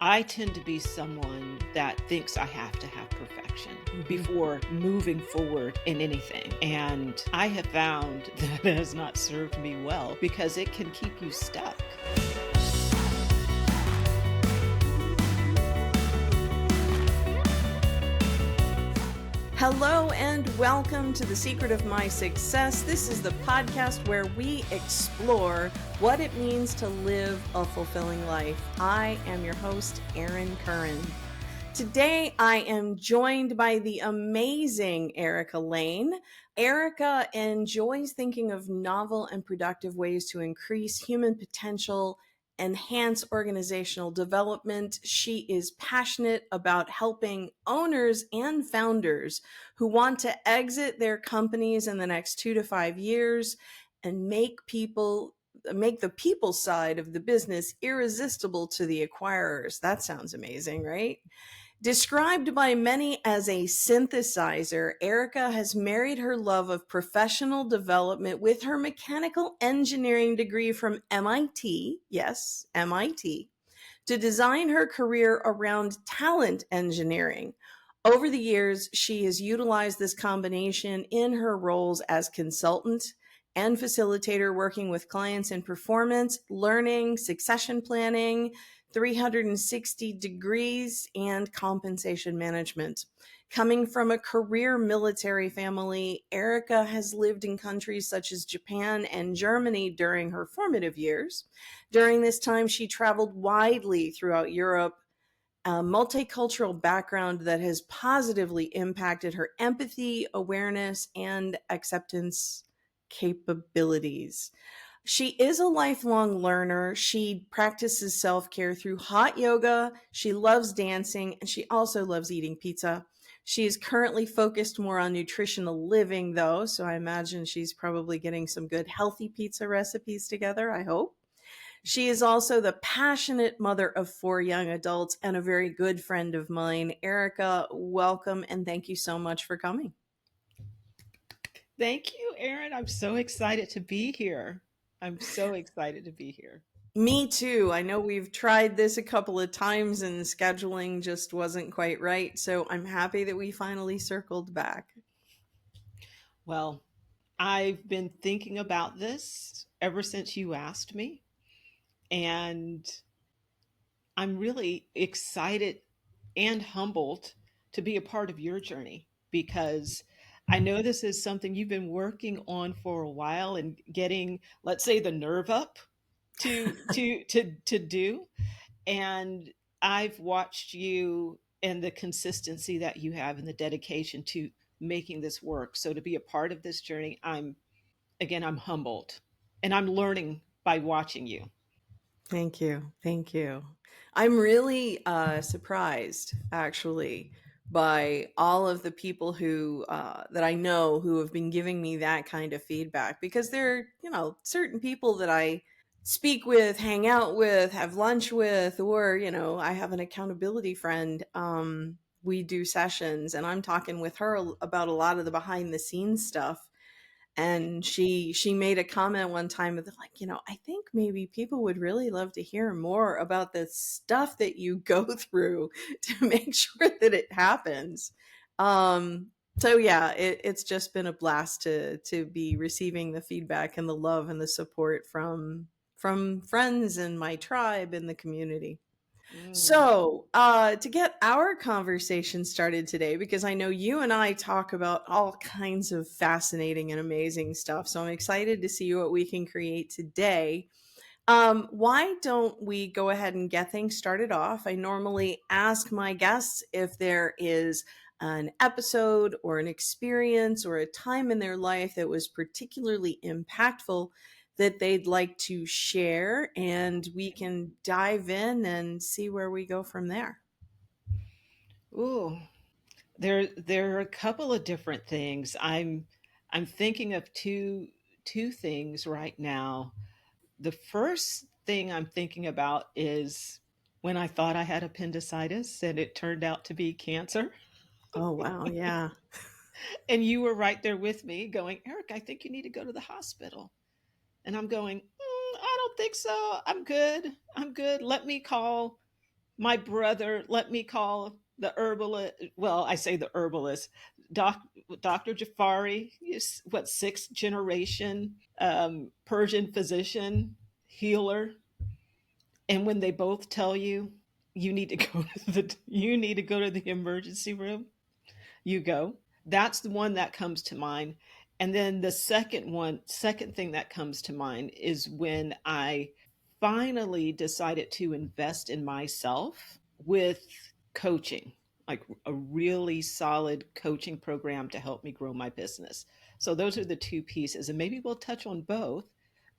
I tend to be someone that thinks I have to have perfection Mhm. before moving forward in anything. And I have found that it has not served me well because it can keep you stuck. Hello and welcome to The Secret of My Success. This is the podcast where we explore what it means to live a fulfilling life. I am your host, Erin Curran. Today, I am joined by the amazing Erica Lane. Erica enjoys thinking of novel and productive ways to increase human potential, enhance organizational development. She is passionate about helping owners and founders who want to exit their companies in the next 2 to 5 years and make the people side of the business irresistible to the acquirers. That sounds amazing, right? Described by many as a synthesizer, Erica has married her love of professional development with her mechanical engineering degree from MIT, yes, MIT, to design her career around talent engineering. Over the years, she has utilized this combination in her roles as consultant and facilitator, working with clients in performance, learning, succession planning, 360 degrees, and compensation management. Coming from a career military family, Erica has lived in countries such as Japan and Germany during her formative years. During this time, she traveled widely throughout Europe, a multicultural background that has positively impacted her empathy, awareness, and acceptance capabilities. She is a lifelong learner. She practices self care through hot yoga. She loves dancing and she also loves eating pizza. She is currently focused more on nutritional living, though. So I imagine she's probably getting some good healthy pizza recipes together, I hope. She is also the passionate mother of 4 young adults and a very good friend of mine. Erica, welcome and thank you so much for coming. Thank you, Erin. I'm so excited to be here. I'm so excited to be here. Me too. I know we've tried this a couple of times and scheduling just wasn't quite right. So I'm happy that we finally circled back. Well, I've been thinking about this ever since you asked me, and I'm really excited and humbled to be a part of your journey because I know this is something you've been working on for a while and getting, let's say, the nerve up to do. And I've watched you and the consistency that you have and the dedication to making this work. So to be a part of this journey, I'm humbled and I'm learning by watching you. Thank you. Thank you. I'm really surprised, actually, by all of the people who that I know who have been giving me that kind of feedback because there are, certain people that I speak with, hang out with, have lunch with, or, I have an accountability friend. We do sessions and I'm talking with her about a lot of the behind the scenes stuff, and she made a comment one time with like, I think maybe people would really love to hear more about the stuff that you go through to make sure that it happens. So yeah, it's just been a blast to be receiving the feedback and the love and the support from friends and my tribe and the community. Mm. So, to get our conversation started today, because I know you and I talk about all kinds of fascinating and amazing stuff. So, I'm excited to see what we can create today. Why don't we go ahead and get things started off? I normally ask my guests if there is an episode or an experience or a time in their life that was particularly impactful that they'd like to share, and we can dive in and see where we go from there. Ooh, there are a couple of different things. I'm thinking of two things right now. The first thing I'm thinking about is when I thought I had appendicitis and it turned out to be cancer. Oh, wow. Yeah. And you were right there with me going, Eric, I think you need to go to the hospital. And I'm going, I don't think so. I'm good. I'm good. Let me call. My brother let me call the herbalist. Well, I say the herbalist, Doc, Dr. Jafari, is what, sixth generation Persian physician, healer. And when they both tell you you need to go to the emergency room, you go. That's the one that comes to mind. And then the second thing that comes to mind is when I finally decided to invest in myself with coaching, like a really solid coaching program to help me grow my business. So those are the two pieces, and maybe we'll touch on both.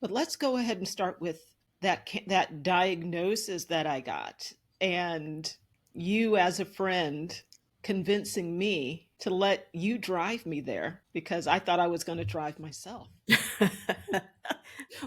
But let's go ahead and start with that diagnosis that I got, and you as a friend convincing me to let you drive me there because I thought I was going to drive myself.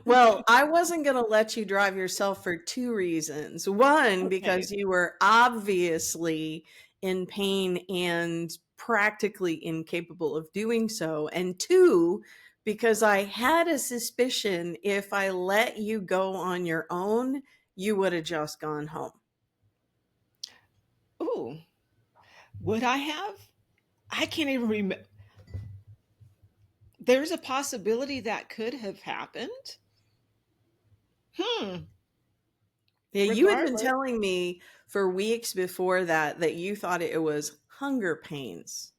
Well, I wasn't going to let you drive yourself for two reasons. One, Okay. because you were obviously in pain and practically incapable of doing so. And two, because I had a suspicion if I let you go on your own, you would have just gone home. Ooh, would I have? I can't even remember. There's a possibility that could have happened. Hmm. Yeah, you had been Regardless. telling me for weeks before that you thought it was hunger pains.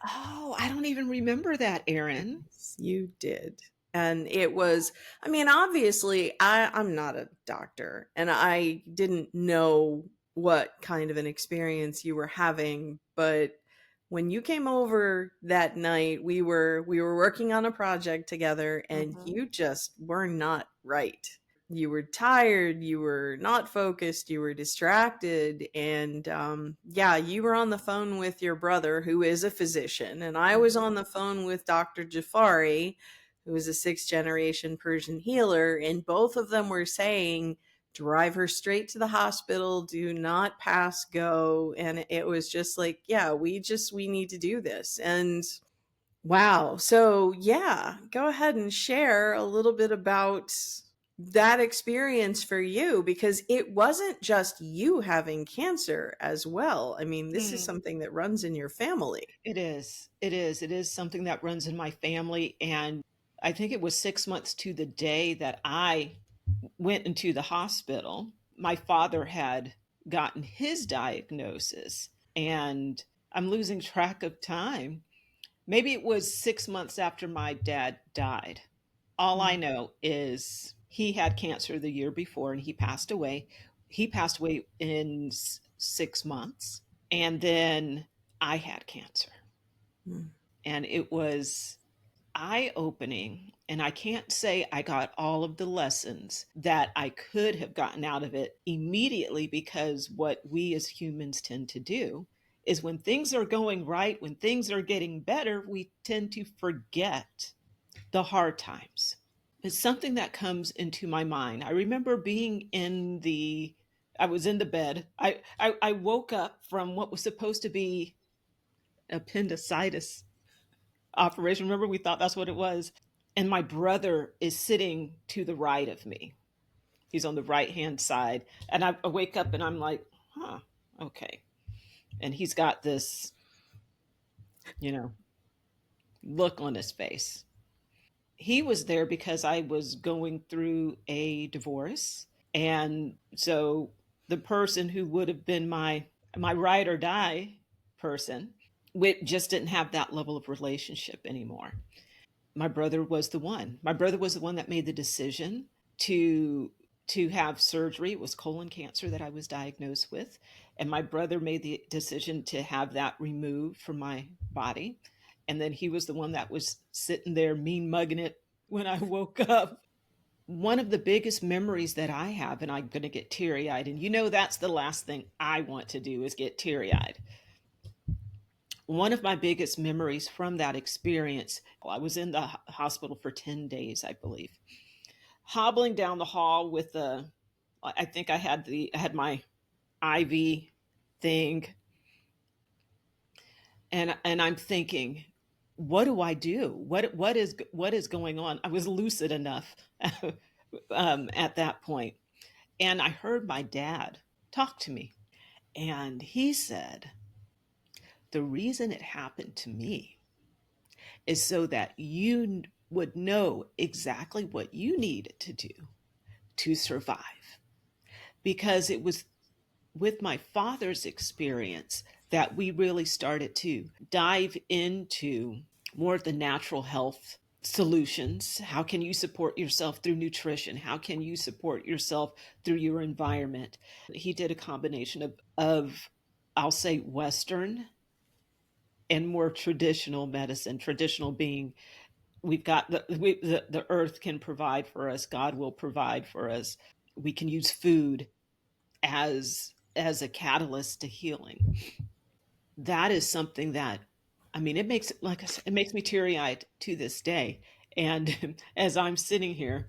Oh, I don't even remember that, Aaron. Yes, you did. And it was, I mean, obviously, I'm not a doctor and I didn't know what kind of an experience you were having. But when you came over that night, we were working on a project together and Mhm. you just were not right. You were tired, you were not focused, you were distracted, and yeah, you were on the phone with your brother who is a physician, and I was on Mhm. the phone with Dr. Jafari, who is a sixth generation Persian healer, and both of them were saying drive her straight to the hospital, do not pass go. And it was just like, yeah, we need to do this. And wow. So, yeah, go ahead and share a little bit about that experience for you, because it wasn't just you having cancer as well. I mean, this is Mm. something that runs in your family. It is. It is. It is something that runs in my family. And I think it was 6 months to the day that I went into the hospital. My father had gotten his diagnosis, and I'm losing track of time. Maybe it was 6 months after my dad died. All I know is he had cancer the year before and he passed away. He passed away in 6 months. And then I had cancer. Mm. And it was eye opening. And I can't say I got all of the lessons that I could have gotten out of it immediately, because what we as humans tend to do is when things are going right, when things are getting better, we tend to forget the hard times. It's something that comes into my mind. I remember being I was in the bed. I woke up from what was supposed to be appendicitis operation. Remember, we thought that's what it was. And my brother is sitting to the right of me. He's on the right hand side. And I wake up and I'm like, huh, okay. And he's got this, you know, look on his face. He was there because I was going through a divorce. And so the person who would have been my ride or die person, we just didn't have that level of relationship anymore. My brother was the one. My brother was the one that made the decision to to have surgery. It was colon cancer that I was diagnosed with, and my brother made the decision to have that removed from my body. And then he was the one that was sitting there mean mugging it when I woke up. One of the biggest memories that I have, and I'm going to get teary eyed, and that's the last thing I want to do is get teary eyed. One of my biggest memories from that experience, I was in the hospital for 10 days, I believe, hobbling down the hall with I think I had my IV thing, and I'm thinking, what do I do? What is going on? I was lucid enough at that point, and I heard my dad talk to me. And he said, the reason it happened to me is so that you would know exactly what you needed to do to survive. Because it was with my father's experience that we really started to dive into more of the natural health solutions. How can you support yourself through nutrition? How can you support yourself through your environment? He did a combination of I'll say Western and more traditional medicine. Traditional being we've got the earth can provide for us, God will provide for us. We can use food as a catalyst to healing. That is something that, I mean, it makes, like I said, it makes me teary eyed to this day. And as I'm sitting here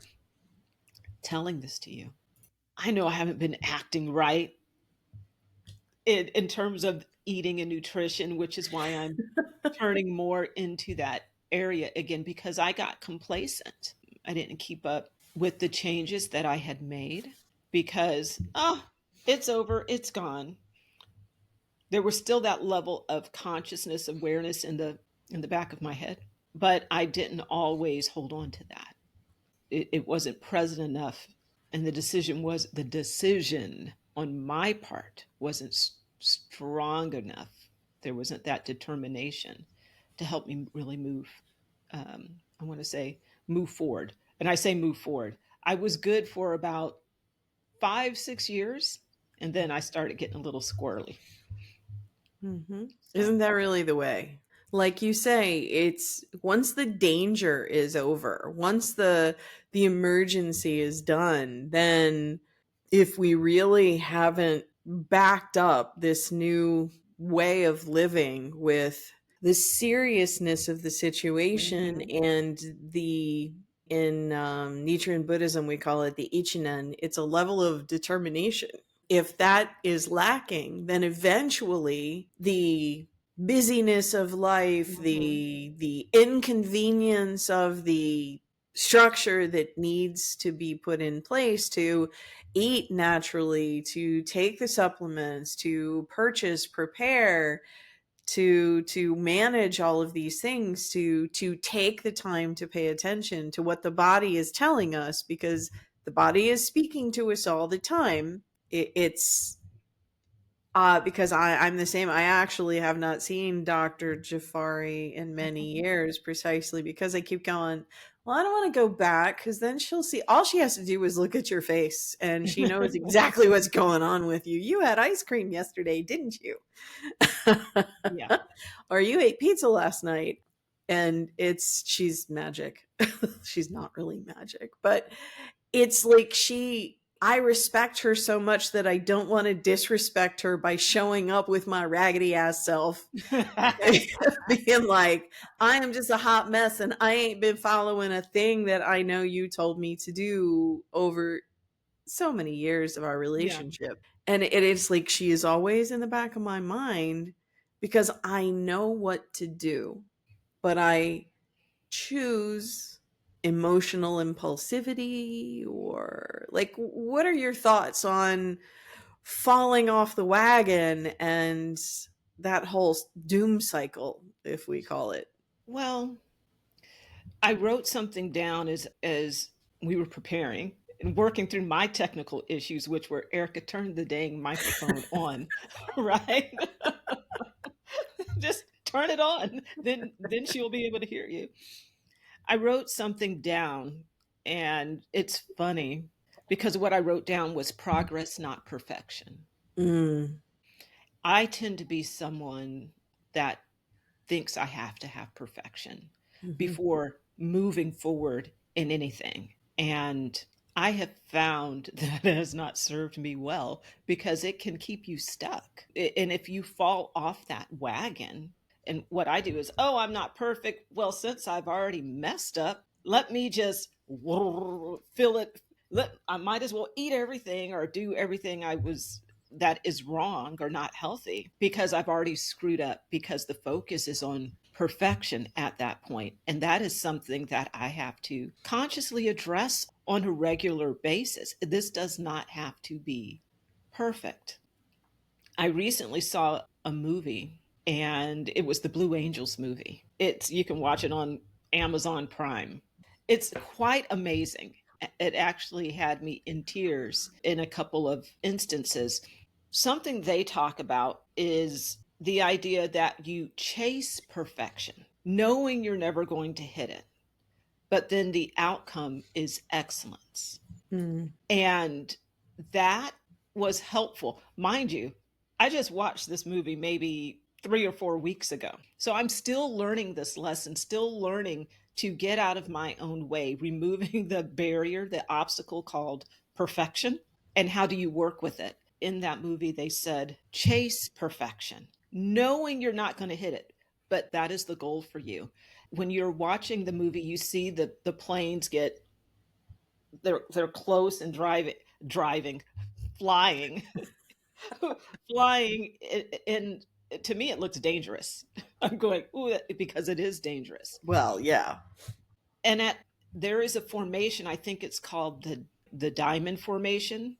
telling this to you, I know I haven't been acting right in terms of eating and nutrition, which is why I'm turning more into that area again, because I got complacent. I didn't keep up with the changes that I had made because, oh, it's over, it's gone. There was still that level of consciousness awareness in the back of my head, but I didn't always hold on to that. It wasn't present enough, and the decision on my part wasn't strong enough. There wasn't that determination to help me really move. I want to say move forward, and I say move forward. I was good for about 5 6 years, and then I started getting a little squirrely. Mm-hmm. So Isn't that really the way? Like you say, it's once the danger is over, once the emergency is done, then if we really haven't backed up this new way of living with the seriousness of the situation mhm. and the in Nichiren Buddhism we call it the ichinen, it's a level of determination. If that is lacking, then eventually the busyness of life, Mhm. the inconvenience of the structure that needs to be put in place to eat naturally, to take the supplements, to purchase, prepare, to manage all of these things, to take the time to pay attention to what the body is telling us, because the body is speaking to us all the time. It's because I'm the same. I actually have not seen Dr. Jafari in many years, precisely because I keep going, well, I don't want to go back because then she'll see. All she has to do is look at your face and she knows exactly what's going on with you. You had ice cream yesterday, didn't you? Yeah. Or you ate pizza last night. And she's magic. She's not really magic, but it's like I respect her so much that I don't want to disrespect her by showing up with my raggedy ass self. Being like, I am just a hot mess and I ain't been following a thing that I know you told me to do over so many years of our Yeah. relationship. And it is like she is always in the back of my mind because I know what to do, but I choose emotional impulsivity. Or like, what are your thoughts on falling off the wagon and that whole doom cycle, if we call it? Well, I wrote something down as we were preparing and working through my technical issues, which were Erica, turn the dang microphone on, right? Just turn it on. Then she'll be able to hear you. I wrote something down, and it's funny because what I wrote down was progress, not perfection. Mm. I tend to be someone that thinks I have to have perfection Hmm. before moving forward in anything. And I have found that has not served me well because it can keep you stuck. And if you fall off that wagon, and what I do is, oh, I'm not perfect. Well, since I've already messed up, let me just fill it. I might as well eat everything or do everything I was that is wrong or not healthy because I've already screwed up because the focus is on perfection at that point. And that is something that I have to consciously address on a regular basis. This does not have to be perfect. I recently saw a movie, and it was the Blue Angels movie. It's You can watch it on Amazon Prime. It's quite amazing. It actually had me in tears in a couple of instances. Something they talk about is the idea that you chase perfection, knowing you're never going to hit it, but then the outcome is excellence. Mm. And that was helpful. Mind you, I just watched this movie maybe 3 or 4 weeks ago. So I'm still learning this lesson, still learning to get out of my own way, removing the barrier, the obstacle called perfection. And how do you work with it? In that movie, they said, chase perfection, knowing you're not going to hit it, but that is the goal for you. When you're watching the movie, you see the planes get, they're close and driving, flying, flying, and to me it looks dangerous. I'm going, ooh, because it is dangerous. Well, yeah. And there is a formation, I think it's called the diamond formation,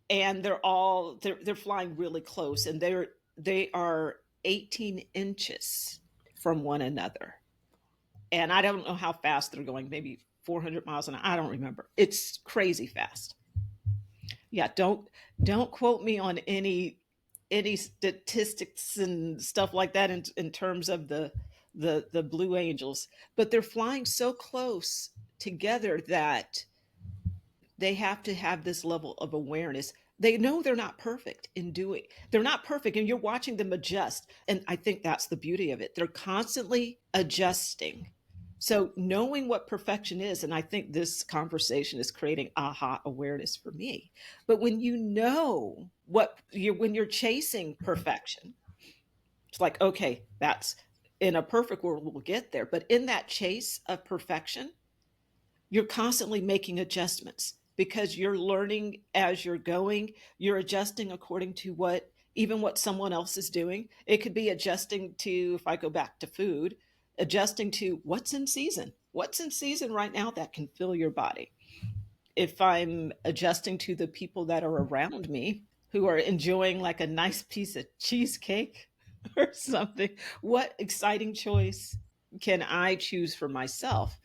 and they're flying really close, and they are 18 inches from one another. And I don't know how fast they're going, maybe 400 miles an hour. I don't remember. It's crazy fast. Yeah, don't quote me on any statistics and stuff like that in terms of the Blue Angels, but they're flying so close together that they have to have this level of awareness. They know they're not perfect in doing, they're not perfect, and you're watching them adjust. And I think that's the beauty of it. They're constantly adjusting. So knowing what perfection is, and I think this conversation is creating aha awareness for me. But when you know when you're chasing perfection, it's like, okay, that's in a perfect world, we'll get there. But in that chase of perfection, you're constantly making adjustments because you're learning as you're going. You're adjusting according to what someone else is doing. It could be adjusting to, if I go back to food, adjusting to what's in season right now that can fill your body. If I'm adjusting to the people that are around me who are enjoying like a nice piece of cheesecake or something, what exciting choice can I choose for myself?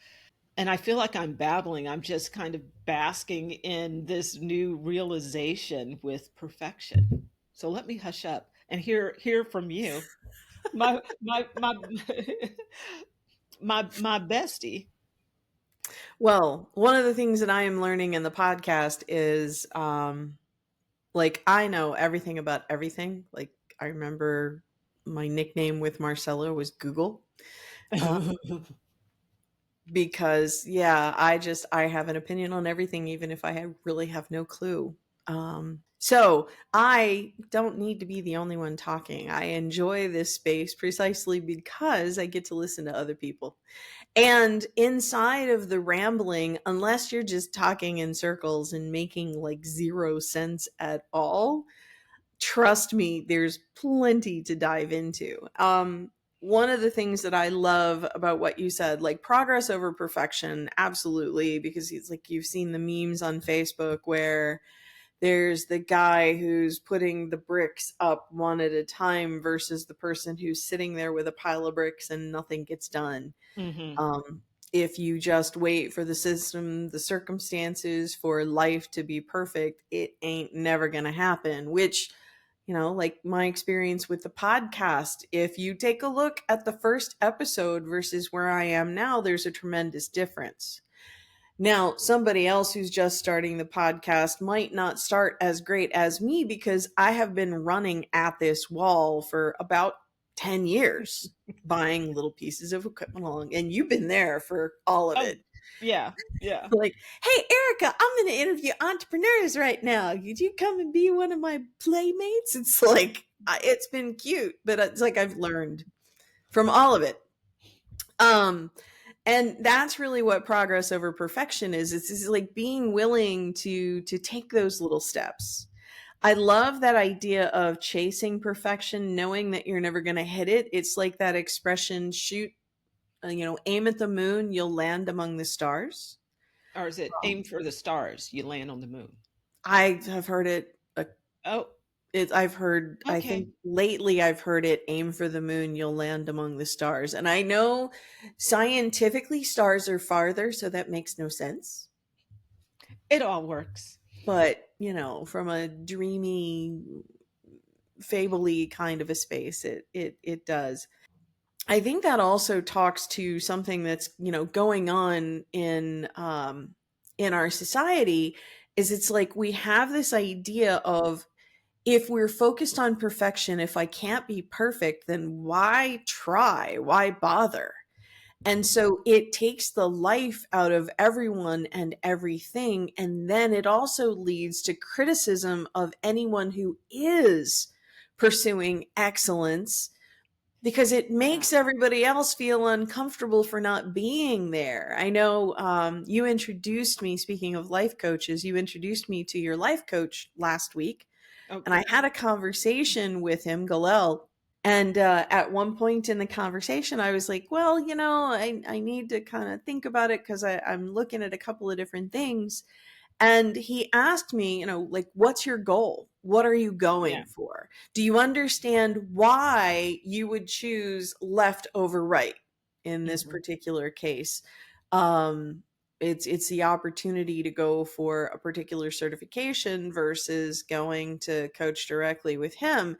And I feel like I'm babbling. I'm just kind of basking in this new realization with perfection. So let me hush up and hear from you, my my bestie. Well, one of the things that I am learning in the podcast is like I know everything about everything. Like I remember my nickname with Marcella was Google. Uh, because yeah, I have an opinion on everything even if really have no clue. So I don't need to be the only one talking. I enjoy this space precisely because I get to listen to other people. And inside of the rambling, unless you're just talking in circles and making like zero sense at all, trust me, there's plenty to dive into. One of the things that I love about what you said, like progress over perfection, absolutely, because it's like you've seen the memes on Facebook where there's the guy who's putting the bricks up one at a time versus the person who's sitting there with a pile of bricks and nothing gets done. Hmm. Um, if you just wait for the system, the circumstances for life to be perfect, it ain't never going to happen, which, like my experience with the podcast, if you take a look at the first episode versus where I am now, there's a tremendous difference. Now, somebody else who's just starting the podcast might not start as great as me because I have been running at this wall for about 10 years, buying little pieces of equipment along. And you've been there for all of it. Oh, yeah, yeah. Like, hey, Erica, I'm going to interview entrepreneurs right now. Could you come and be one of my playmates? It's like, it's been cute, but it's like I've learned from all of it. And that's really what progress over perfection is. It's like being willing to take those little steps. I love that idea of chasing perfection, knowing that you're never going to hit it. It's like that expression, shoot, aim at the moon, you'll land among the stars. Or is it aim for the stars, you land on the moon? I have heard it Oh, I've heard, I think Okay. lately I've heard it, aim for the moon, you'll land among the stars. And I know scientifically stars are farther, so that makes no sense. It all works. But, from a dreamy, fably kind of a space, it does. I think that also talks to something that's, going on in our society, is it's like we have this idea of, if we're focused on perfection, if I can't be perfect, then why try? Why bother? And so it takes the life out of everyone and everything. And then it also leads to criticism of anyone who is pursuing excellence, because it Yeah. makes everybody else feel uncomfortable for not being there. I know, you introduced me, speaking of life coaches, you introduced me to your life coach last week. And I Okay. had a conversation with him, Galel. And at one point in the conversation, I was like, well, I need to kind of think about it, because I'm looking at a couple of different things. And he asked me, like, what's your goal? What are you Yeah. going for? Do you understand why you would choose left over right in this Hmm. particular case? It's the opportunity to go for a particular certification versus going to coach directly with him.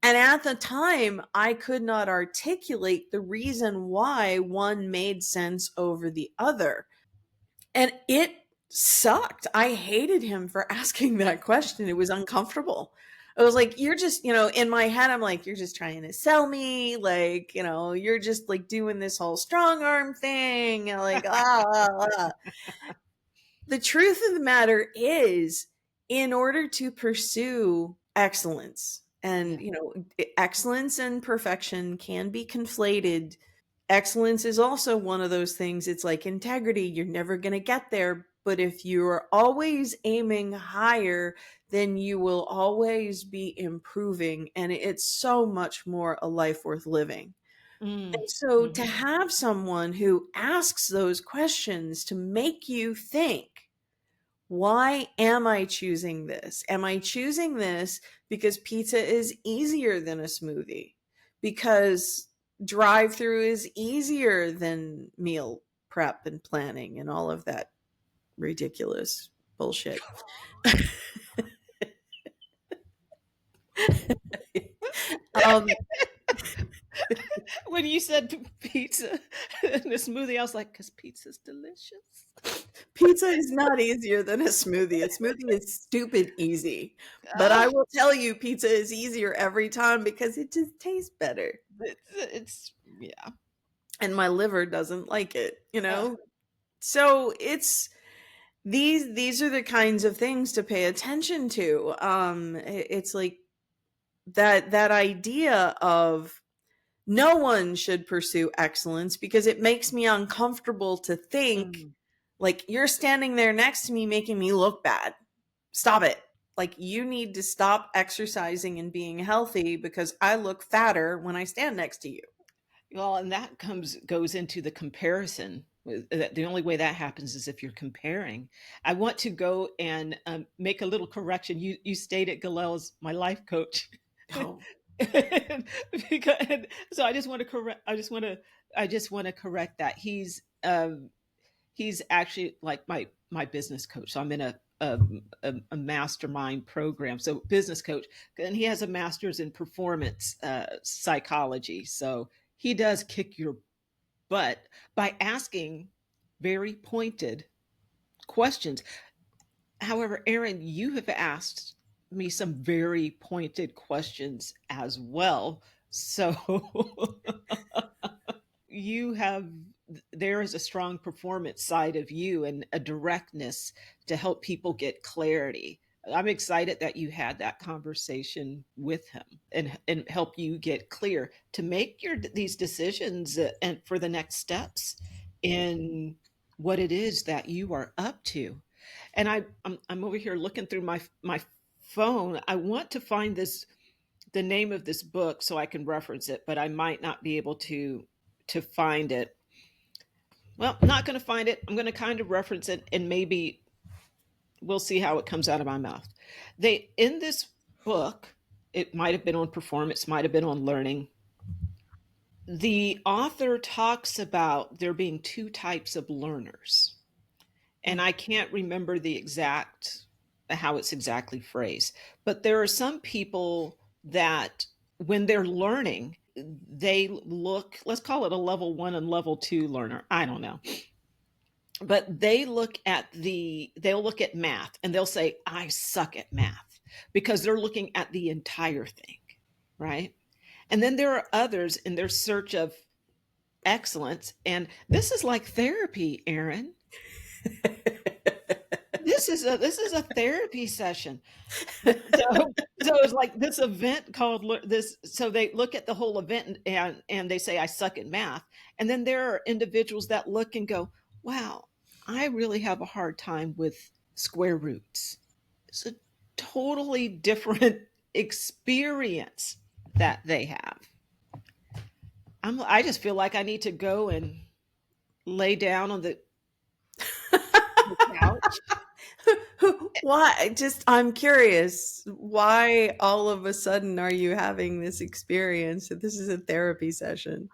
And at the time, I could not articulate the reason why one made sense over the other. And it sucked. I hated him for asking that question. It was uncomfortable. I was like, you're just, in my head, I'm like, you're just trying to sell me. Like, you're just like doing this whole strong arm thing. And like, the truth of the matter is, in order to pursue excellence, and, Yeah. excellence and perfection can be conflated. Excellence is also one of those things. It's like integrity. You're never going to get there. But if you're always aiming higher, then you will always be improving. And it's so much more a life worth living. Mm. And so to Hmm. have someone who asks those questions to make you think, why am I choosing this? Am I choosing this because pizza is easier than a smoothie? Because drive through is easier than meal prep and planning and all of that ridiculous bullshit. um, When you said pizza and the smoothie, I was like, because pizza's delicious. Pizza is not easier than a smoothie. A smoothie is stupid easy. But I Ah, will tell you, pizza is easier every time because it just tastes better. yeah. And my liver doesn't like it, Uh, So it's these are the kinds of things to pay attention to. It's like that idea of, no one should pursue excellence because it makes me uncomfortable to think, mm. like, you're standing there next to me making me look bad. Stop it. Like, you need to stop exercising and being healthy because I look fatter when I stand next to you. Well, and that goes into the comparison. The only way that happens is if you're comparing. I want to go and make a little correction. You stated Galel as my life coach, Oh, because so I just want to correct. I just want to correct that he's actually like my business coach. So I'm in a mastermind program. So business coach, and he has a master's in performance psychology. So he does kick your butt by asking very pointed questions. However, Aaron, you have asked me some very pointed questions as well. So you have there is a strong performance side of you and a directness to help people get clarity. I'm excited that you had that conversation with him and help you get clear to make your these decisions and for the next steps in what it is that you are up to. And I'm over here looking through my phone. I want to find this the name of this book so I can reference it, but I might not be able to find it. Well, I'm not going to find it. I'm going to kind of reference it and maybe we'll see how it comes out of my mouth. They in this book, It might have been on performance, might have been on learning. The author talks about there being two types of learners, and I can't remember the exact how it's exactly phrased, but there are some people that when they're learning, they look, let's call it a level 1 and level 2 learner, I don't know, but they'll look at math and they'll say I suck at math because they're looking at the entire thing, right? And then there are others in their search of excellence, and this is like therapy, Aaron. This is a therapy session. So it's like this event called this. So they look at the whole event and they say I suck at math, and then there are individuals that look and go, "Wow, I really have a hard time with square roots." It's a totally different experience that they have. I just feel like I need to go and lay down on the couch. Why? Just, I'm curious. Why all of a sudden are you having this experience that this is a therapy session?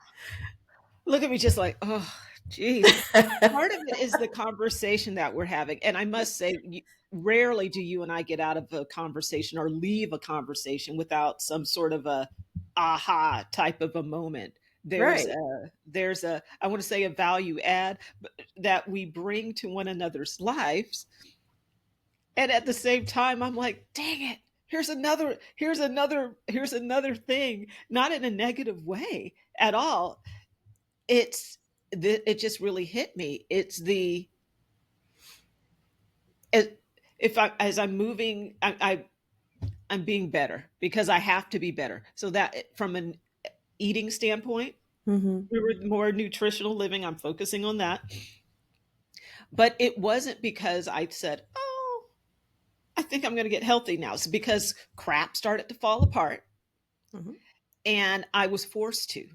Look at me just like, oh, geez. Part of it is the conversation that we're having. And I must say, rarely do you and I get out of a conversation or leave a conversation without some sort of a aha type of a moment. There's Right. a I want to say a value add that we bring to one another's lives. And at the same time, I'm like, dang it, here's another thing, not in a negative way at all. It's it just really hit me. It's the it, if I as I'm moving, I'm being better because I have to be better. So that from an eating standpoint, Hmm. we were more nutritional living. I'm focusing on that, but it wasn't because I said, "Oh, I think I'm going to get healthy now." It's because crap started to fall apart, Hmm. and I was forced to.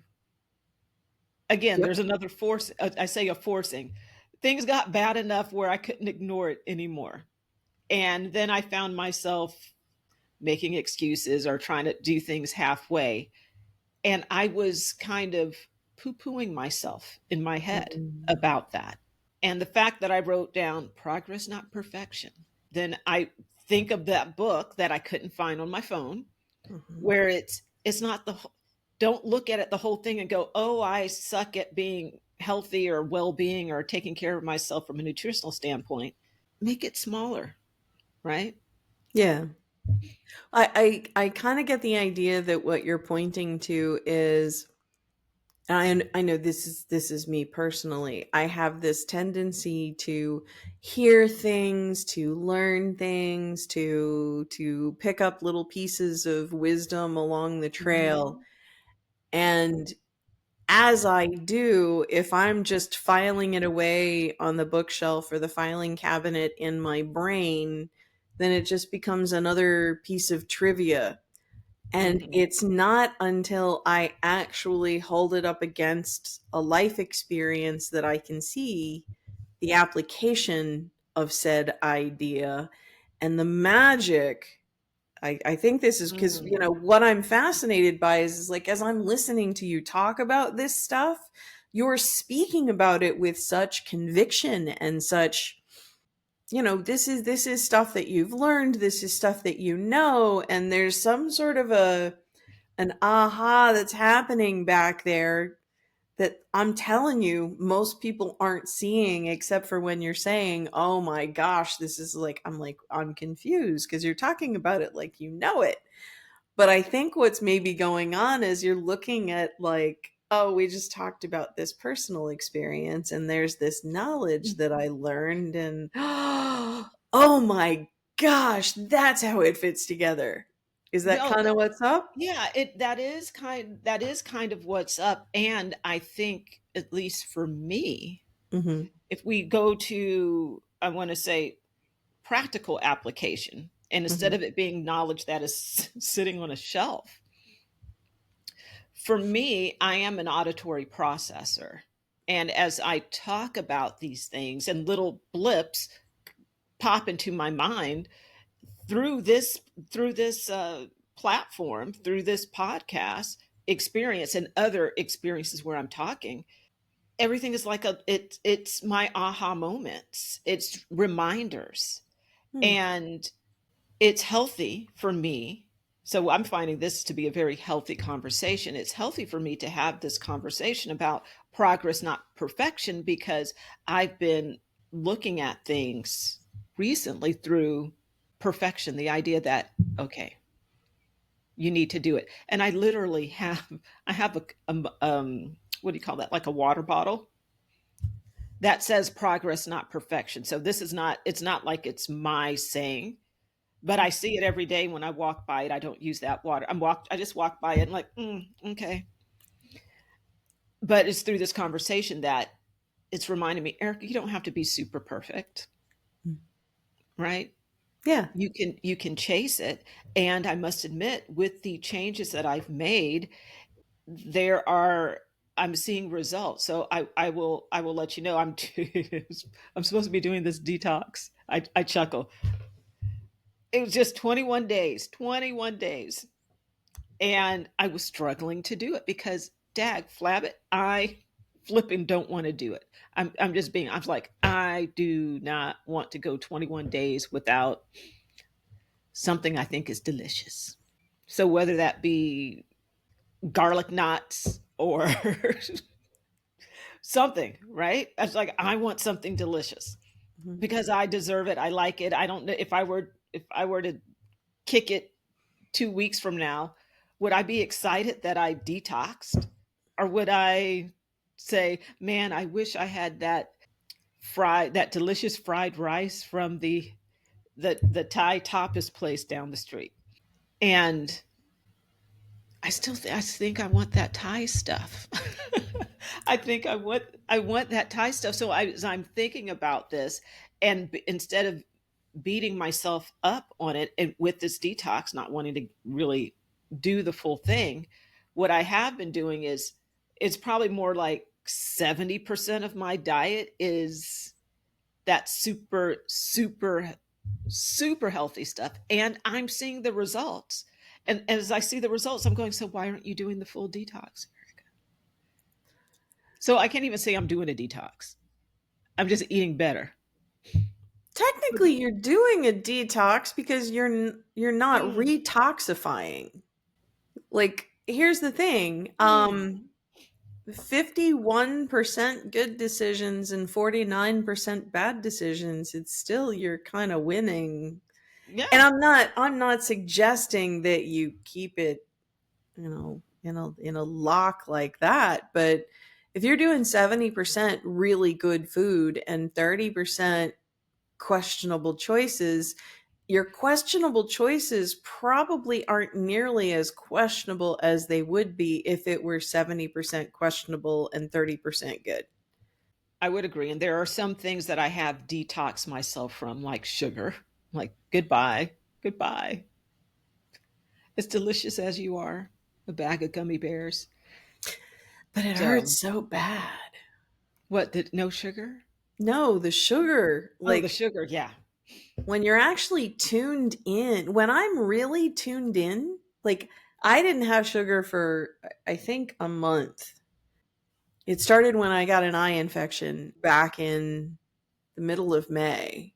Again, Yep. there's another force. I say a forcing. Things got bad enough where I couldn't ignore it anymore. And then I found myself making excuses or trying to do things halfway. And I was kind of poo pooing myself in my head Hmm. about that. And the fact that I wrote down progress, not perfection, then I think of that book that I couldn't find on my phone, Hmm. where it's not don't look at it the whole thing and go, oh, I suck at being healthy or well-being or taking care of myself from a nutritional standpoint. Make it smaller, right? Yeah. I kind of get the idea that what you're pointing to is, and I know this is me personally. I have this tendency to hear things, to learn things, to pick up little pieces of wisdom along the trail. Mhm. And as I do, if I'm just filing it away on the bookshelf or the filing cabinet in my brain, then it just becomes another piece of trivia. And Mhm. it's not until I actually hold it up against a life experience that I can see the application of said idea and the magic. I think this is because, Mm. what I'm fascinated by is like, as I'm listening to you talk about this stuff, you're speaking about it with such conviction and such, this is stuff that you've learned, this is stuff that you know, and there's some sort of an aha that's happening back there that I'm telling you most people aren't seeing, except for when you're saying, "Oh my gosh, this is like," I'm confused because you're talking about it like you know it. But I think what's maybe going on is you're looking at like, "Oh, we just talked about this personal experience and there's this knowledge that I learned, and oh my gosh, that's how it fits together." Is that Well, kind of what's up? yeah, it that is kind of what's up. And I think, at least for me, Mhm. if we go to, I want to say, practical application, and instead Mhm. of it being knowledge that is sitting on a shelf, for me, I am an auditory processor. And as I talk about these things and little blips pop into my mind through this platform, through this podcast experience and other experiences where I'm talking, everything is like it's my aha moments. It's reminders. Hmm. And it's healthy for me. So I'm finding this to be a very healthy conversation. It's healthy for me to have this conversation about progress, not perfection, because I've been looking at things recently through perfection, the idea that, okay, you need to do it. And I literally have, I have what do you call that? Like a water bottle that says progress, not perfection. So this is not, it's not like it's my saying, but I see it every day when I walk by it. I don't use that water. I just walk by it and like, okay. But it's through this conversation that it's reminding me, Eric, you don't have to be super perfect, right? Yeah. You can chase it. And I must admit, with the changes that I've made, there are I'm seeing results. So I will let you know I'm supposed to be doing this detox. I chuckle. It was just 21 days, 21 days. And I was struggling to do it because, dag flabbit, I flipping don't want to do it. I'm just being, I was like, I do not want to go 21 days without something I think is delicious. So whether that be garlic knots or something, right? I was like, I want something delicious Mhm. because I deserve it. I like it. I don't know if I were to kick it 2 weeks from now, would I be excited that I detoxed? Or would I say, man, I wish I had that delicious fried rice from the Thai tapas place down the street? And I think I want that Thai stuff. I think I want that Thai stuff. So as I'm thinking about this, and instead of beating myself up on it, and with this detox, not wanting to really do the full thing, what I have been doing is it's probably more like 70% of my diet is that super, super, super healthy stuff. And I'm seeing the results. And as I see the results, I'm going, so why aren't you doing the full detox, Erica? So I can't even say I'm doing a detox. I'm just eating better. Technically, you're doing a detox because you're not Mm, retoxifying. Like, here's the thing. mm, 51% good decisions and 49% bad decisions. It's still you're kind of winning. And yeah, I'm not suggesting that you keep it, in a lock like that, but if you're doing 70% really good food and 30% questionable choices, your questionable choices probably aren't nearly as questionable as they would be if it were 70% questionable and 30% good. I would agree. And there are some things that I have detoxed myself from, like sugar. Like, goodbye, goodbye. As delicious as you are, a bag of gummy bears. But it So, hurts so bad. what, no sugar? No, the sugar, Oh, the like sugar. Yeah. when you're actually tuned in, when I'm really tuned in, like I didn't have sugar for, I think, a month. It started when I got an eye infection back in the middle of May.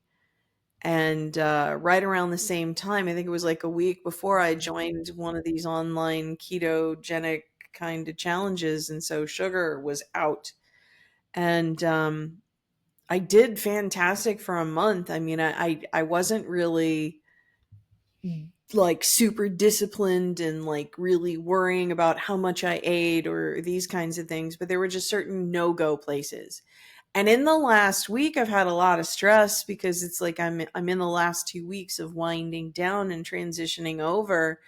And right around the same time, I think it was like a week before I joined one of these online ketogenic kind of challenges. And so sugar was out. And I did fantastic for a month. I mean, I wasn't really like super disciplined and like really worrying about how much I ate or these kinds of things, but there were just certain no go places. And in the last week, I've had a lot of stress because it's like I'm in the last 2 weeks of winding down and transitioning over.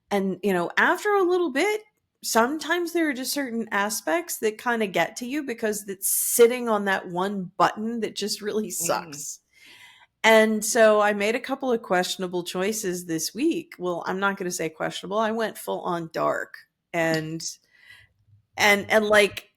And after a little bit, sometimes there are just certain aspects that kind of get to you because it's sitting on that one button that just really Mm. sucks. And so I made a couple of questionable choices this week. Well, I'm not going to say questionable. I went full on dark. And like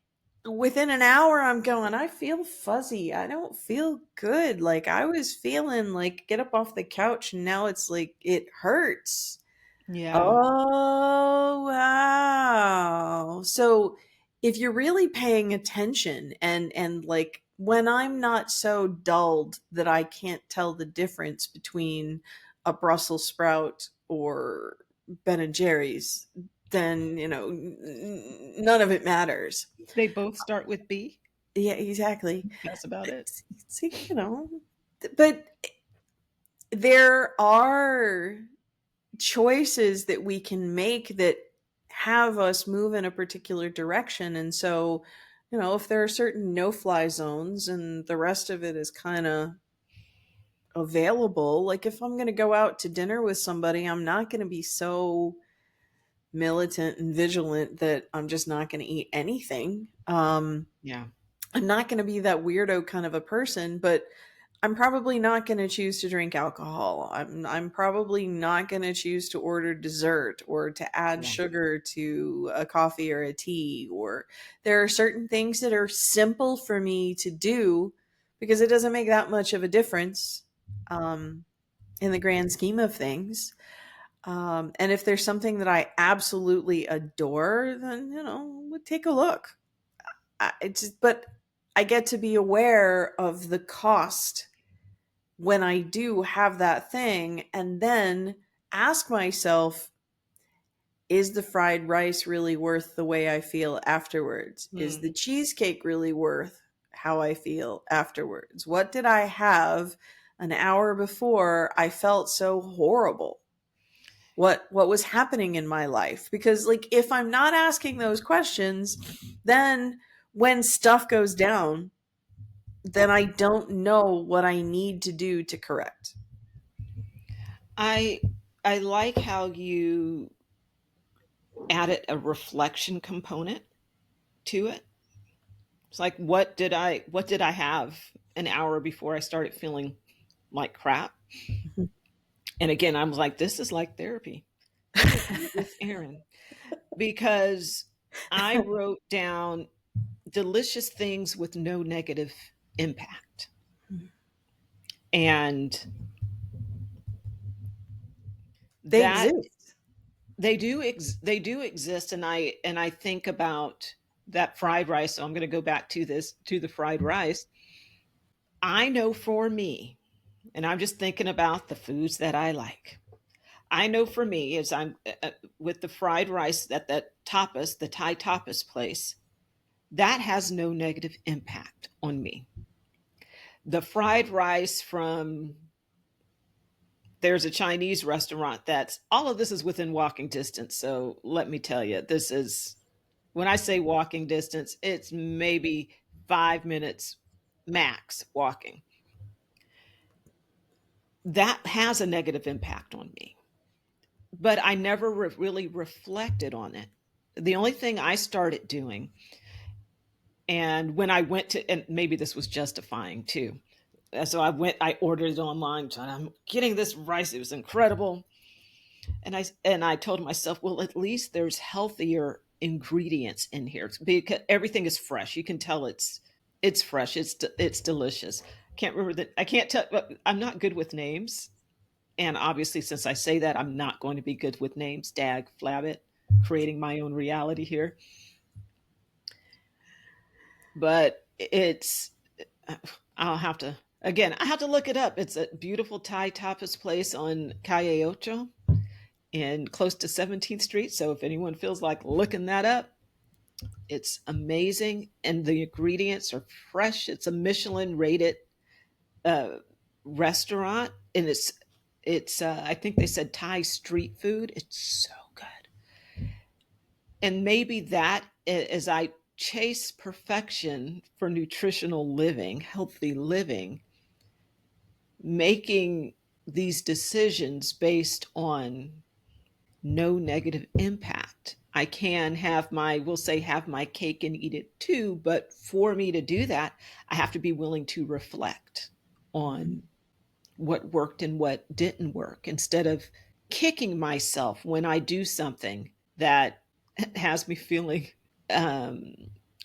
within an hour I'm going, I feel fuzzy. I don't feel good. Like I was feeling like get up off the couch and now it's like it hurts. Yeah. Oh, wow. So if you're really paying attention and like when I'm not so dulled that I can't tell the difference between a Brussels sprout or Ben and Jerry's, then, none of it matters. They both start with B. Yeah, exactly. That's about it. See, but there are choices that we can make that have us move in a particular direction. And so, if there are certain no fly zones and the rest of it is kind of available, like if I'm going to go out to dinner with somebody, I'm not going to be so militant and vigilant that I'm just not going to eat anything. Yeah. I'm not going to be that weirdo kind of a person, but I'm probably not going to choose to drink alcohol. I'm probably not going to choose to order dessert or to add Yeah. sugar to a coffee or a tea. Or there are certain things that are simple for me to do because it doesn't make that much of a difference um, in the grand scheme of things. And if there's something that I absolutely adore, then we'll take a look. But I get to be aware of the cost when I do have that thing and then ask myself, is the fried rice really worth the way I feel afterwards? Is Hmm. the cheesecake really worth how I feel afterwards? What did I have an hour before I felt so horrible? What was happening in my life? Because like if I'm not asking those questions, then when stuff goes down, then I don't know what I need to do to correct. I I like how you added a reflection component to it. It's like what did I have an hour before I started feeling like crap? And again, I was like, this is like therapy. Therapy with Aaron. Because I wrote down delicious things with no negative impact. And They that exist. they do exist, and I think about that fried rice. So I'm going to go back to the fried rice. I know for me, and I'm just thinking about the foods that I like. I know for me, as I'm with the fried rice at that tapas, the Thai tapas place, that has no negative impact on me. The fried rice from there's a Chinese restaurant that's all of this is within walking distance. So let me tell you, this is when I say walking distance, it's maybe 5 minutes max walking. That has a negative impact on me, but I never really reflected on it. The only thing I started doing, and when I went to, and maybe this was justifying too. So I ordered it online. So I'm getting this rice. It was incredible. And I told myself, well, at least there's healthier ingredients in here because everything is fresh. You can tell it's fresh. It's delicious. Can't remember that. I can't tell. I'm not good with names, and obviously, since I say that, I'm not going to be good with names. Dag flabbit, creating my own reality here. But I'll have to again. I have to look it up. It's a beautiful Thai tapas place on Calle Ocho in close to 17th Street. So if anyone feels like looking that up, it's amazing, and the ingredients are fresh. It's a Michelin rated uh, restaurant, and it's I think they said Thai street food. It's so good, and maybe that as I chase perfection for nutritional living, healthy living, making these decisions based on no negative impact. I can have we'll say, have my cake and eat it too. But for me to do that, I have to be willing to reflect on what worked and what didn't work instead of kicking myself when I do something that has me feeling, um,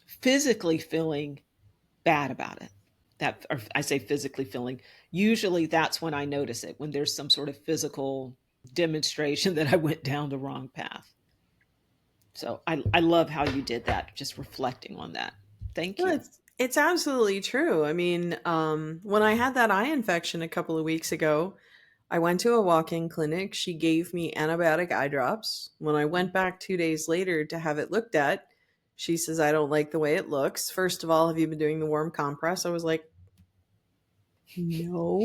physically feeling bad about it. Or I say physically feeling, usually that's when I notice it, when there's some sort of physical. demonstration that I went down the wrong path. So I love how you did that, just reflecting on that. Thank Well, you. it's absolutely true. I mean, when I had that eye infection a couple of weeks ago, I went to a walk-in clinic. She gave me antibiotic eye drops. When I went back 2 days later to have it looked at, she says, I don't like the way it looks. First of all, have you been doing the warm compress? I was like, no.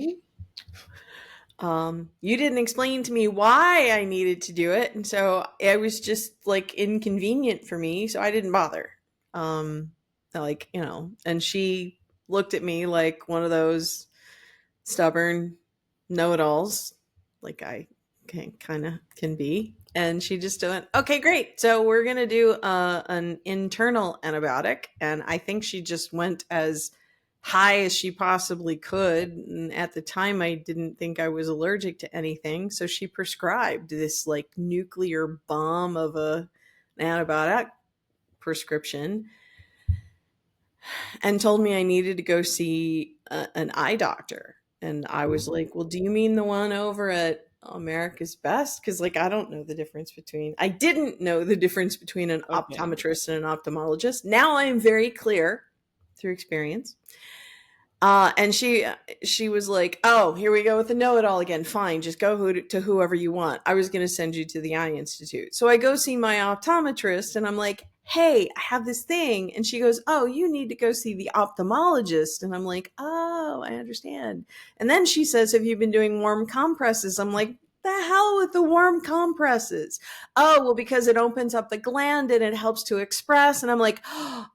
You didn't explain to me why I needed to do it. And so it was just like inconvenient for me. So I didn't bother. Um, like, and she looked at me like one of those stubborn know-it-alls, like I kind of can be. And she just went, okay, great. So we're going to do an internal antibiotic. And I think she just went as high as she possibly could. And at the time, I didn't think I was allergic to anything. So she prescribed this like nuclear bomb of an antibiotic prescription and told me I needed to go see an eye doctor. And I was like, well, do you mean the one over at America's Best? Because, like, I don't know the difference between, I didn't know the difference between an Okay. optometrist and an ophthalmologist. Now I am very clear through experience. And she was like, "Oh, here we go with the know-it-all again. Fine, just go to whoever you want. I was going to send you to the Eye Institute." So I go see my optometrist, and I'm like, "Hey, I have this thing," and she goes, "Oh, you need to go see the ophthalmologist." And I'm like, "Oh, I understand." And then she says, "Have you been doing warm compresses?" I'm like, "The hell with the warm compresses." Oh, well, because it opens up the gland and it helps to express. And I'm like,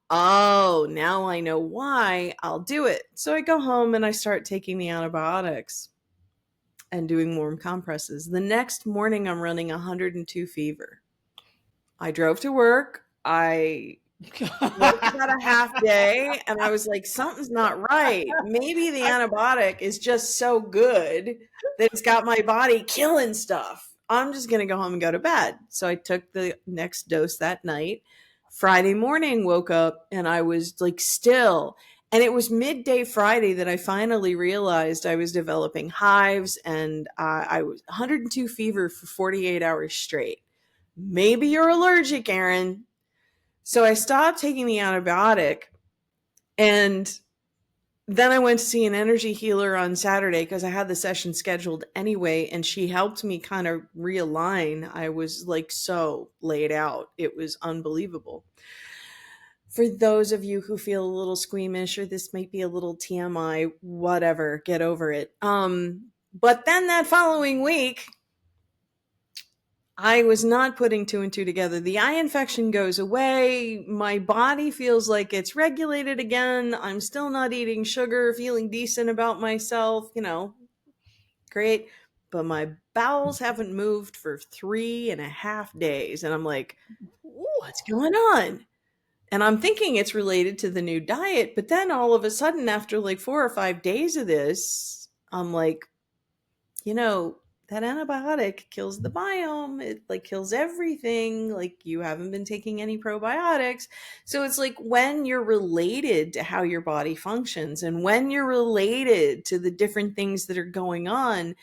oh, now I know why. I'll do it. So I go home and I start taking the antibiotics and doing warm compresses. The next morning, I'm running 102 fever. I drove to work. I worked about a half day and I was like, something's not right. Maybe the antibiotic is just so good that it's got my body killing stuff. I'm just going to go home and go to bed. So I took the next dose that night. Friday morning, woke up and I was like still. And it was midday Friday that I finally realized I was developing hives and I was 102 fever for 48 hours straight. Maybe you're allergic, Aaron. So I stopped taking the antibiotic and then I went to see an energy healer on Saturday because I had the session scheduled anyway. And she helped me kind of realign. I was like so laid out. It was unbelievable. For those of you who feel a little squeamish or this might be a little TMI, whatever, get over it. But then that following week, I was not putting two and two together. The eye infection goes away. My body feels like it's regulated again. I'm still not eating sugar, feeling decent about myself, great. But my bowels haven't moved for 3.5 days. And I'm like, what's going on? And I'm thinking it's related to the new diet. But then all of a sudden, after like 4 or 5 days of this, I'm like, you know, that antibiotic kills the biome. It like kills everything. Like you haven't been taking any probiotics. So it's like when you're related to how your body functions and when you're related to the different things that are going on,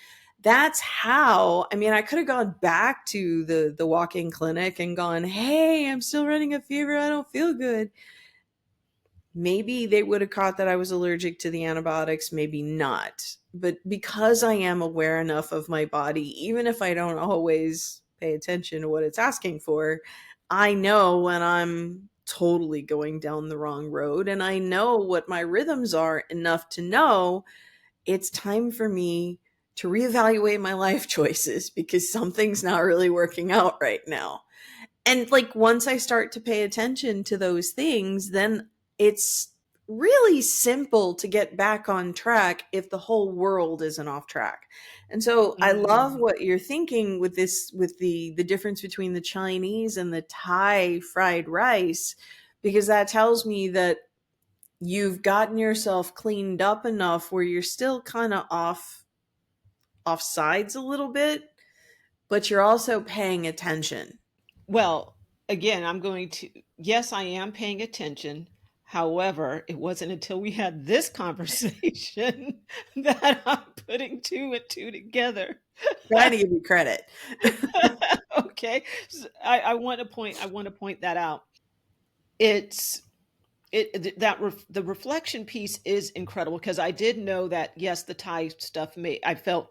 that's how, I mean, I could have gone back to the walk-in clinic and gone, "Hey, I'm still running a fever. I don't feel good." Maybe they would have caught that I was allergic to the antibiotics, maybe not. But because I am aware enough of my body, even if I don't always pay attention to what it's asking for, I know when I'm totally going down the wrong road. And I know what my rhythms are enough to know it's time for me to reevaluate my life choices because something's not really working out right now. And like once I start to pay attention to those things, then it's really simple to get back on track if the whole world isn't off track. And so I love Mm. what you're thinking with this, with the difference between the Chinese and the Thai fried rice, because that tells me that you've gotten yourself cleaned up enough where you're still kind of off sides a little bit, but you're also paying attention. Well, again, I'm going to, yes, I am paying attention. However, it wasn't until we had this conversation that I'm putting two and two together. trying to give you credit. Okay. I want to point that out. It's the reflection piece is incredible because I did know that yes, the Thai stuff made I felt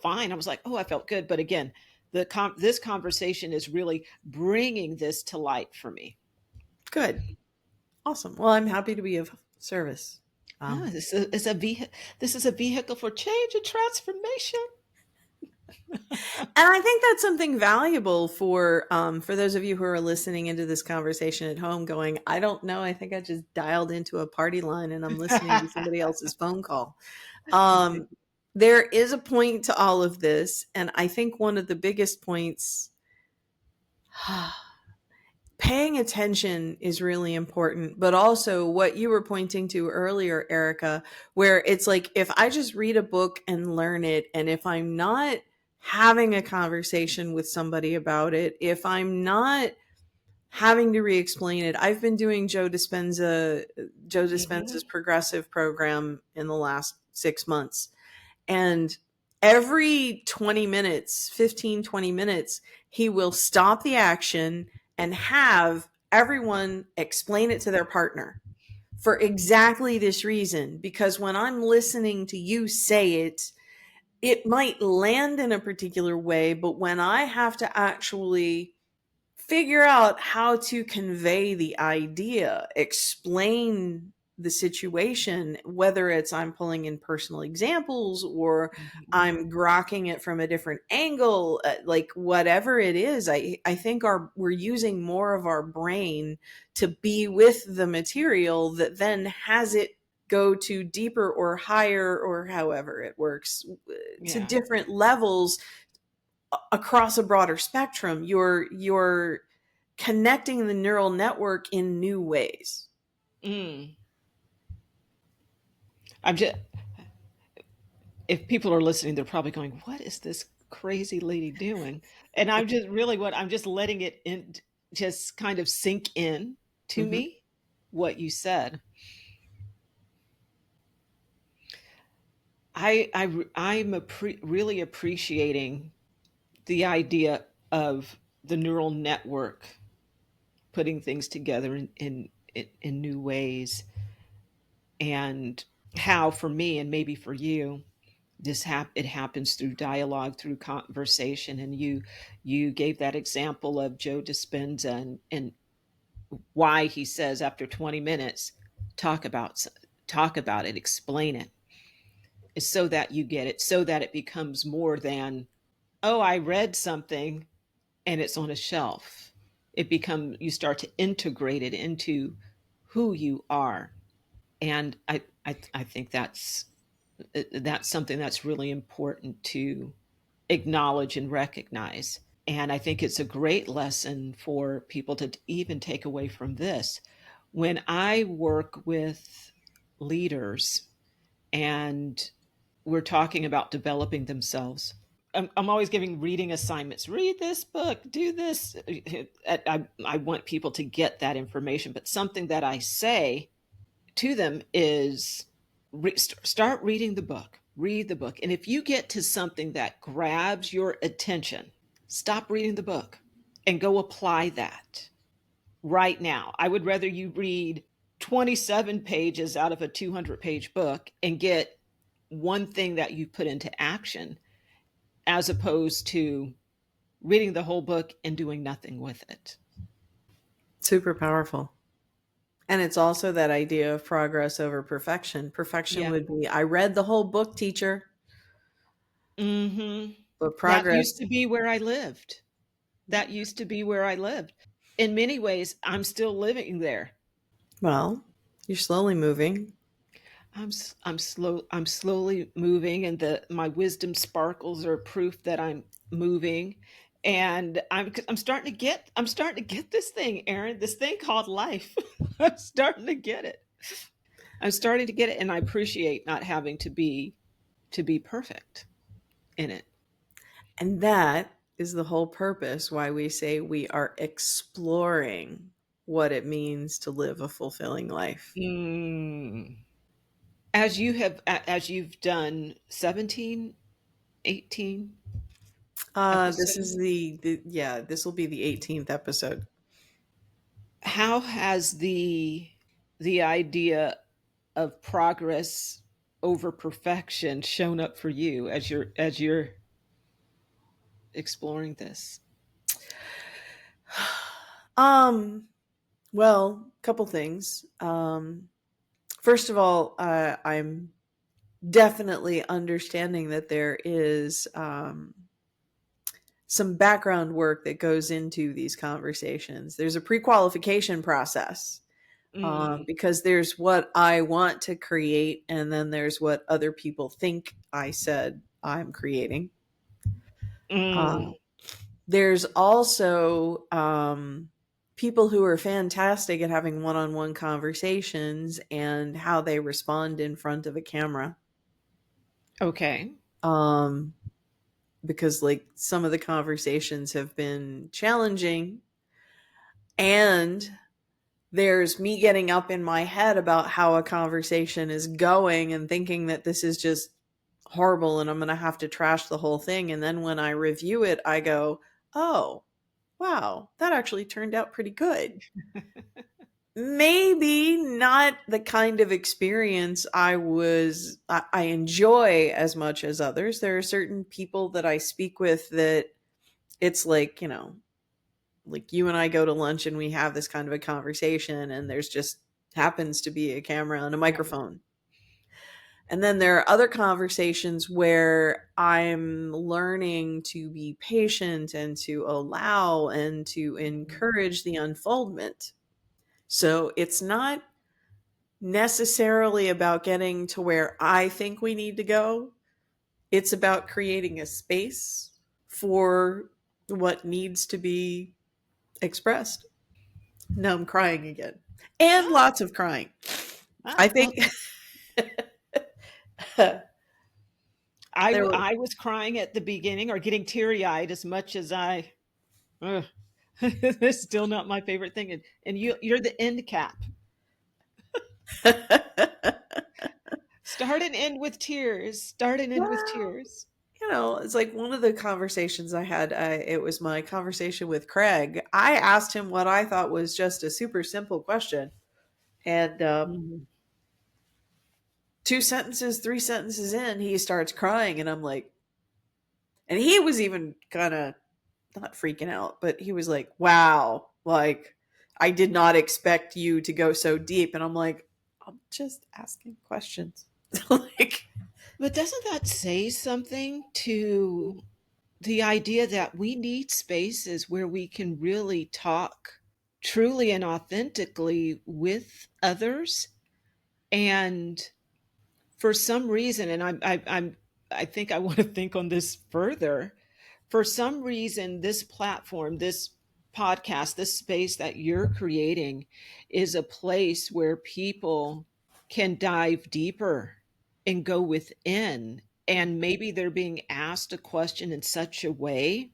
fine. I was like, oh, I felt good. But again, this conversation is really bringing this to light for me. Good. Awesome. Well, I'm happy to be of service. Ah, Um, this is a vehicle for change and transformation. And I think that's something valuable for those of you who are listening into this conversation at home going, I don't know, I think I just dialed into a party line and I'm listening to somebody else's phone call. Um, there is a point to all of this, and I think one of the biggest points, paying attention is really important, but also what you were pointing to earlier, Erica, where it's like if I just read a book and learn it, and if I'm not having a conversation with somebody about it, if I'm not having to re-explain it. I've been doing Joe Mhm. Dispenza's progressive program in the last 6 months. And every 20 minutes, 15, 20 minutes, he will stop the action and have everyone explain it to their partner for exactly this reason. Because when I'm listening to you say it, it might land in a particular way, but when I have to actually figure out how to convey the idea, explain the situation, whether it's I'm pulling in personal examples or Mhm. I'm grokking it from a different angle, like whatever it is, I think we're using more of our brain to be with the material that then has it go to deeper or higher or however it works to Yeah. different levels across a broader spectrum. You're connecting the neural network in new ways. Mm. I'm just if people are listening, they're probably going, "What is this crazy lady doing?" And I'm just really what I'm just letting it in, just kind of sink in to Hmm. me what you said. I'm really appreciating the idea of the neural network putting things together in new ways, and how for me and maybe for you it happens through dialogue, through conversation. And you gave that example of Joe Dispenza, and why he says after 20 minutes talk about talk about it, explain it, is so that you get it, so that it becomes more than, oh, I read something and it's on a shelf. You start to integrate it into who you are. And I think that's something that's really important to acknowledge and recognize. And I think it's a great lesson for people to even take away from this. When I work with leaders and we're talking about developing themselves, I'm always giving reading assignments. Read this book, do this. I want people to get that information, but something that I say to them is start reading the book. Read the book. And if you get to something that grabs your attention, stop reading the book and go apply that right now. I would rather you read 27 pages out of a 200-page book and get one thing that you put into action, as opposed to reading the whole book and doing nothing with it. Super powerful. And it's also that idea of progress over perfection. Perfection Yeah. would be I read the whole book, teacher, Hmm. but That progress, used to be where I lived. That used to be where I lived. In many ways, I'm still living there. well, you're slowly moving. I'm slowly moving, and the my wisdom sparkles are proof that I'm moving. And I'm starting to get this thing, Aaron, this thing called life. I'm starting to get it. I'm starting to get it, and I appreciate not having to be perfect in it. And that is the whole purpose why we say we are exploring what it means to live a fulfilling life. Mm. As you've done 17, 18. This is episode. the yeah, this will be the 18th episode. How has the idea of progress over perfection shown up for you as you're exploring this? Um, well, couple things. First of all, I'm definitely understanding that there is some background work that goes into these conversations. There's a pre-qualification process, Mm, because there's what I want to create, and then there's what other people think I said I'm creating. Uh, mm, there's also people who are fantastic at having one-on-one conversations and how they respond in front of a camera. okay. Um, because like some of the conversations have been challenging, and there's me getting up in my head about how a conversation is going and thinking that this is just horrible and I'm going to have to trash the whole thing. And then when I review it, I go, oh, wow, that actually turned out pretty good. Maybe not the kind of experience I enjoy as much as others. There are certain people that I speak with that it's like, like you and I go to lunch and we have this kind of a conversation, and there's just happens to be a camera and a Right. microphone. And then there are other conversations where I'm learning to be patient and to allow and to encourage the unfoldment. So it's not necessarily about getting to where I think we need to go. It's about creating a space for what needs to be expressed. Now I'm crying again. And Ah, lots of crying. I well, think there were I was crying at the beginning or getting teary eyed as much as I. Ugh. It's still not my favorite thing, and you're the end cap. Start and end with tears. Start and end with well, tears. it's like one of the conversations I had. It was my conversation with Craig. I asked him what I thought was just a super simple question, and Mhm. two sentences, three sentences in, he starts crying, and I'm like, and he was even kind of not freaking out, but he was like, "Wow, like I did not expect you to go so deep." And I'm like, "I'm just asking questions." like, But doesn't that say something to the idea that we need spaces where we can really talk truly and authentically with others? And for some reason, and I think I want to think on this further. For some reason, this platform, this podcast, this space that you're creating is a place where people can dive deeper and go within. And maybe they're being asked a question in such a way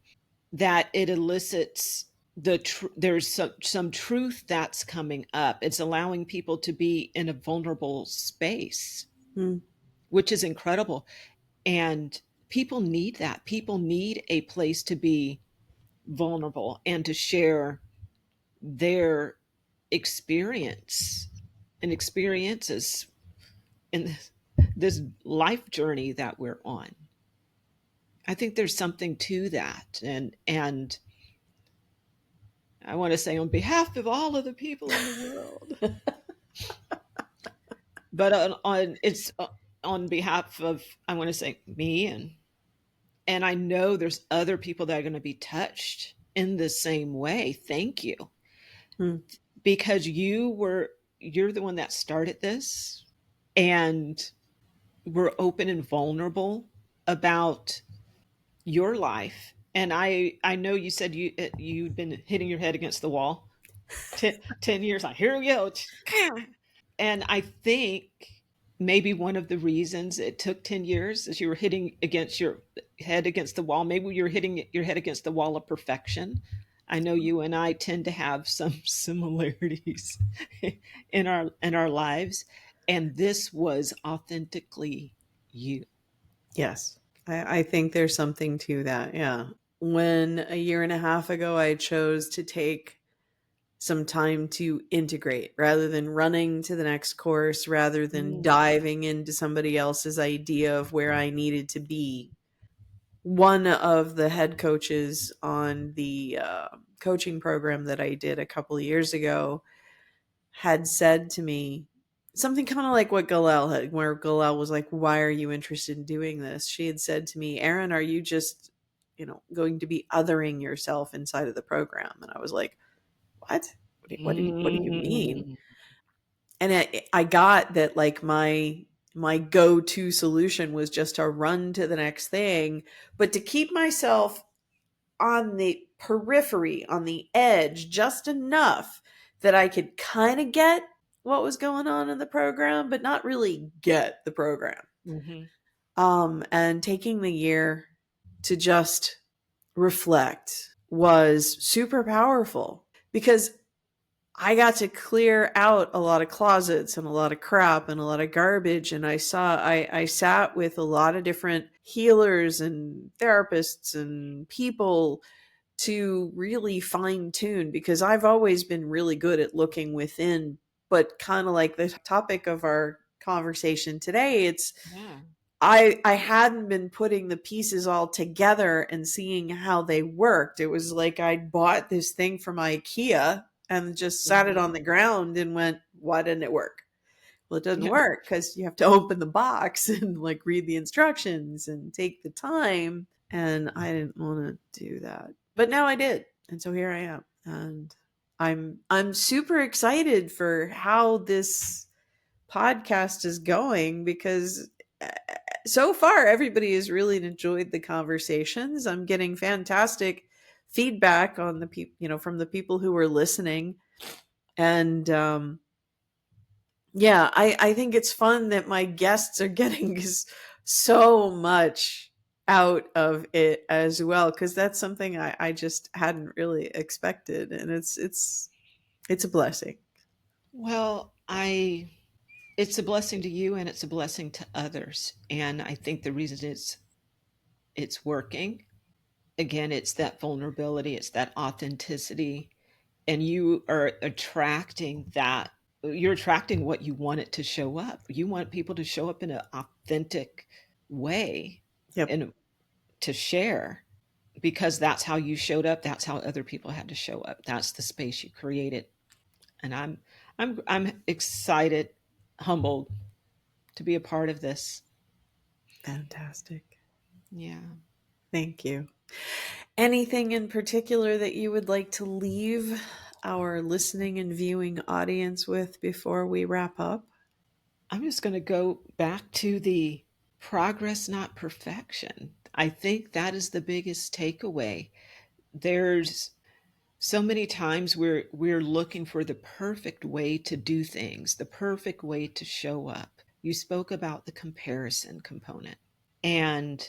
that it elicits there's some truth that's coming up. It's allowing people to be in a vulnerable space, hmm, which is incredible. And people need that. People need a place to be vulnerable and to share their experience and experiences in this life journey that we're on. I think there's something to that. And I want to say on behalf of all of the people in the world, but on behalf of, I want to say me, and I know there's other people that are going to be touched in the same way. Thank you, hmm, because you're the one that started this, and we're open and vulnerable about your life. And I know you said you'd been hitting your head against the wall 10 years. Like, here we go. And I think maybe one of the reasons it took 10 years is you were hitting against your head against the wall. Maybe you're hitting your head against the wall of perfection. I know you and I tend to have some similarities in our lives, and this was authentically you. yes, I think there's something to that. Yeah. when a year and a half ago I chose to take some time to integrate rather than running to the next course, rather than Mm. diving into somebody else's idea of where I needed to be. One of the head coaches on the coaching program that I did a couple of years ago had said to me something kind of like what Galel had, where Galel was like, "Why are you interested in doing this?" She had said to me, "Erin, are you just, going to be othering yourself inside of the program?" And I was like, "What? What do you mean?" Mm. And I got that, like, my go-to solution was just to run to the next thing, but to keep myself on the periphery, on the edge, just enough that I could kind of get what was going on in the program, but not really get the program. Mhm. And taking the year to just reflect was super powerful, because I got to clear out a lot of closets and a lot of crap and a lot of garbage. And I sat with a lot of different healers and therapists and people to really fine tune, because I've always been really good at looking within, but kind of like the topic of our conversation today, it's Yeah. I hadn't been putting the pieces all together and seeing how they worked. It was like I'd bought this thing from IKEA and just sat it Mhm. on the ground and went, "Why didn't it work?" Well, it doesn't Yeah. work because you have to open the box and like read the instructions and take the time. And I didn't want to do that. But now I did. And so here I am. And I'm super excited for how this podcast is going, because so far everybody has really enjoyed the conversations. I'm getting fantastic feedback on the people, from the people who are listening. And yeah, I think it's fun that my guests are getting so much out of it as well, because that's something I just hadn't really expected, and it's a blessing. Well, it's a blessing to you and it's a blessing to others. And I think the reason it's working, again, it's that vulnerability, it's that authenticity, and you are attracting that. You're attracting what you want it to show up. You want people to show up in an authentic way Yep, and to share, because that's how you showed up, that's how other people had to show up, that's the space you created. And I'm excited, humbled to be a part of this. fantastic. Yeah. Thank you. Anything in particular that you would like to leave our listening and viewing audience with before we wrap up? I'm just going to go back to the progress, not perfection. I think that is the biggest takeaway. There's so many times we're looking for the perfect way to do things, the perfect way to show up. You spoke about the comparison component. And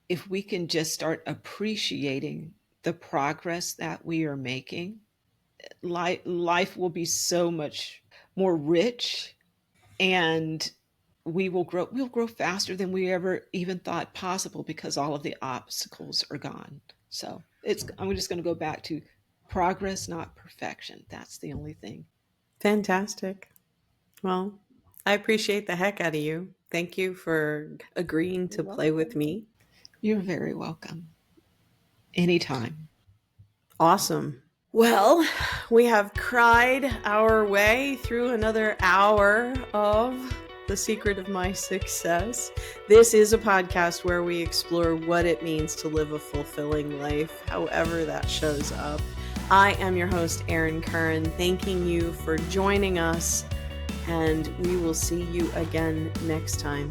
if we can just start appreciating the progress that we are making, life will be so much more rich, and we'll grow faster than we ever even thought possible, because all of the obstacles are gone. So I'm just going to go back to progress, not perfection. That's the only thing. Fantastic. Well, I appreciate the heck out of you. Thank you for agreeing You're to play with welcome. me. You're very welcome. Anytime. Awesome. Well, we have cried our way through another hour of The Secret of My Success. This is a podcast where we explore what it means to live a fulfilling life, however that shows up. I am your host, Erin Curran, thanking you for joining us, and we will see you again next time.